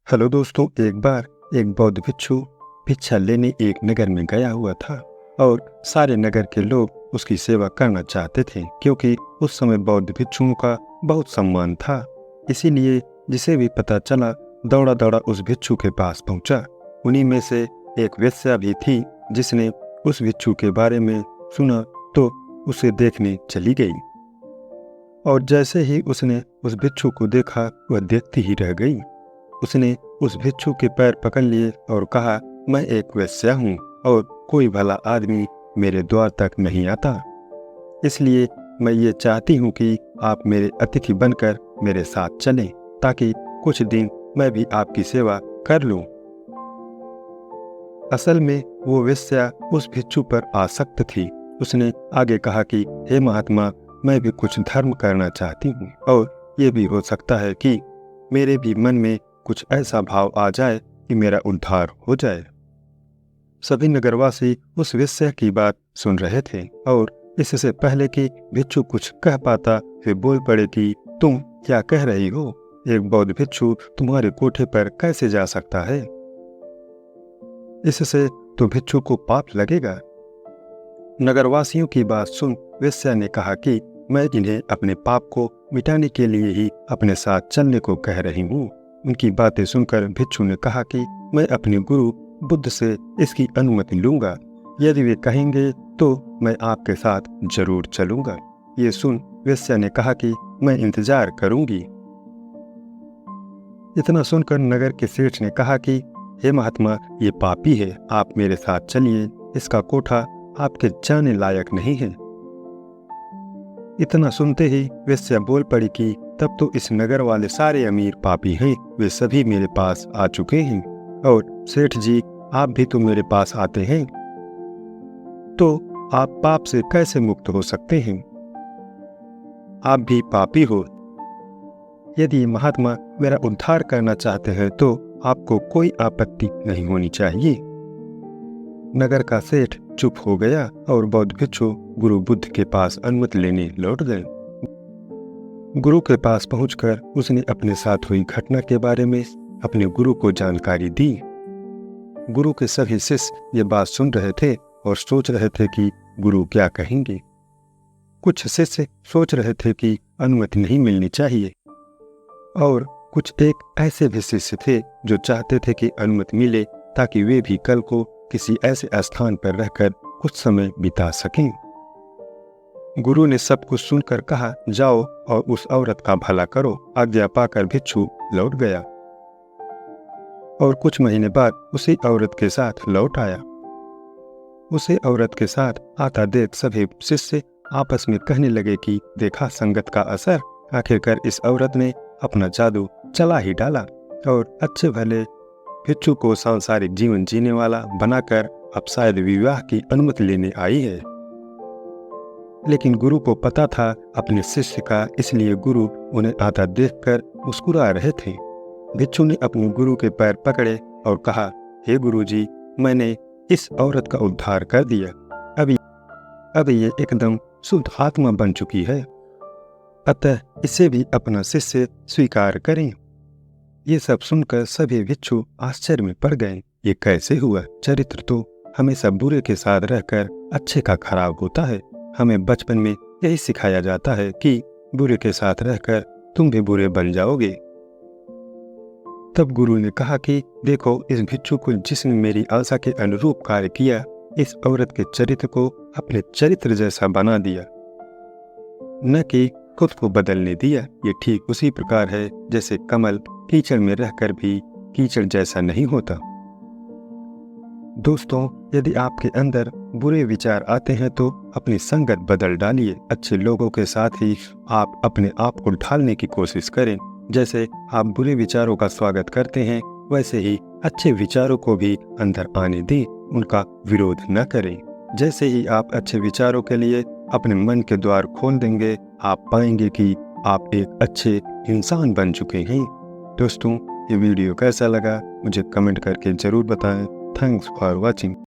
Hello दोस्तों, एक बार एक बौद्ध भिक्षु भिक्षा लेने एक नगर में गया हुआ था और सारे नगर के लोग उसकी सेवा करना चाहते थे क्योंकि उस समय बौद्ध भिक्षुओं का बहुत सम्मान था। इसीलिए जिसे भी पता चला दौड़ा दौड़ा उस भिक्षु के पास पहुंचा। उन्हीं में से एक वेश्या भी थी जिसने उस भिक्षु के बारे में सुना तो उसे देखने चली गई और जैसे ही उसने उस भिक्षु को देखा वह देखती ही रह गई। उसने उस भिक्षु के पैर पकड़ लिए और कहा, मैं एक वेश्या हूँ और कोई भला आदमी मेरे द्वार तक नहीं आता, इसलिए मैं ये चाहती हूँ कि आप मेरे अतिथि बनकर मेरे साथ चलें ताकि कुछ दिन मैं भी आपकी सेवा कर लूँ। असल में वो वेश्या उस भिक्षु पर आसक्त थी। उसने आगे कहा कि हे महात्मा, मैं भी कुछ धर्म करना चाहती हूँ और ये भी हो सकता है कि मेरे भी मन में कुछ ऐसा भाव आ जाए कि मेरा उद्धार हो जाए। सभी नगरवासी उस वेश्या की बात सुन रहे थे और इससे पहले कि भिक्षु कुछ कह पाता वे बोल पड़े कि तुम क्या कह रही हो? एक बौद्ध भिक्षु तुम्हारे कोठे पर कैसे जा सकता है? इससे तो भिक्षु को पाप लगेगा। नगरवासियों की बात सुन वेश्या ने कहा कि मैं इन्हें अपने पाप को मिटाने के लिए ही अपने साथ चलने को कह रही हूँ। उनकी बातें सुनकर भिक्षु ने कहा कि मैं अपने गुरु बुद्ध से इसकी अनुमति लूंगा। यदि वे कहेंगे तो मैं आपके साथ जरूर चलूंगा। ये सुन वेश्या ने कहा कि मैं इंतजार करूंगी। इतना सुनकर नगर के सेठ ने कहा कि हे महात्मा, ये पापी है, आप मेरे साथ चलिए, इसका कोठा आपके जाने लायक नहीं है। इतना सुनते ही वेश्या बोल पड़ी कि तब तो इस नगर वाले सारे अमीर पापी हैं, वे सभी मेरे पास आ चुके हैं और सेठ जी आप भी तो मेरे पास आते हैं, तो आप पाप से कैसे मुक्त हो सकते हैं? आप भी पापी हो। यदि महात्मा मेरा उद्धार करना चाहते हैं तो आपको कोई आपत्ति नहीं होनी चाहिए। नगर का सेठ चुप हो गया और बौद्ध भिक्षु गुरु बुद्ध के पास अनुमति लेने लौट गए। गुरु के पास पहुंचकर उसने अपने साथ हुई घटना के बारे में अपने गुरु को जानकारी दी। गुरु के सभी शिष्य ये बात सुन रहे थे और सोच रहे थे कि गुरु क्या कहेंगे। कुछ शिष्य सोच रहे थे कि अनुमति नहीं मिलनी चाहिए और कुछ एक ऐसे भी शिष्य थे जो चाहते थे कि अनुमति मिले ताकि वे भी कल को किसी ऐसे स्थान पर रहकर कुछ समय बिता सकें। गुरु ने सब कुछ सुनकर कहा, जाओ और उस औरत का भला करो। आज्ञा पाकर भिक्षु लौट गया और कुछ महीने बाद उसी औरत के साथ लौट आया। उसी औरत के साथ आता देख सभी शिष्य आपस में कहने लगे कि देखा संगत का असर, आखिरकार इस औरत ने अपना जादू चला ही डाला और अच्छे भले भिक्षु को सांसारिक जीवन जीने वाला बनाकर अब शायद विवाह की अनुमति लेने आई है। लेकिन गुरु को पता था अपने शिष्य का, इसलिए गुरु उन्हें आता देखकर मुस्कुरा रहे थे। भिक्षु ने अपने गुरु के पैर पकड़े और कहा, हे गुरु जी, मैंने इस औरत का उद्धार कर दिया। अभी ये एकदम शुद्ध आत्मा बन चुकी है, अतः इसे भी अपना शिष्य स्वीकार करें। ये सब सुनकर सभी भिक्षु आश्चर्य में पड़ गए। ये कैसे हुआ? चरित्र तो हमेशा बुरे के साथ रहकर अच्छे का खराब होता है। हमें बचपन में यही सिखाया जाता है कि बुरे के साथ रहकर तुम भी बुरे बन जाओगे। तब गुरु ने कहा कि देखो, इस भिक्षु को जिसने मेरी आशा के अनुरूप कार्य किया, इस औरत के चरित्र को अपने चरित्र जैसा बना दिया, न कि खुद को बदलने दिया। ये ठीक उसी प्रकार है जैसे कमल कीचड़ में रहकर भी कीचड़ जैसा नहीं होता। दोस्तों, यदि आपके अंदर बुरे विचार आते हैं तो अपनी संगत बदल डालिए। अच्छे लोगों के साथ ही आप अपने आप को ढालने की कोशिश करें। जैसे आप बुरे विचारों का स्वागत करते हैं, वैसे ही अच्छे विचारों को भी अंदर आने दें, उनका विरोध न करें। जैसे ही आप अच्छे विचारों के लिए अपने मन के द्वार खोल देंगे, आप पाएंगे कि आप एक अच्छे इंसान बन चुके हैं। दोस्तों, ये वीडियो कैसा लगा मुझे कमेंट करके जरूर बताएं। Thanks for watching.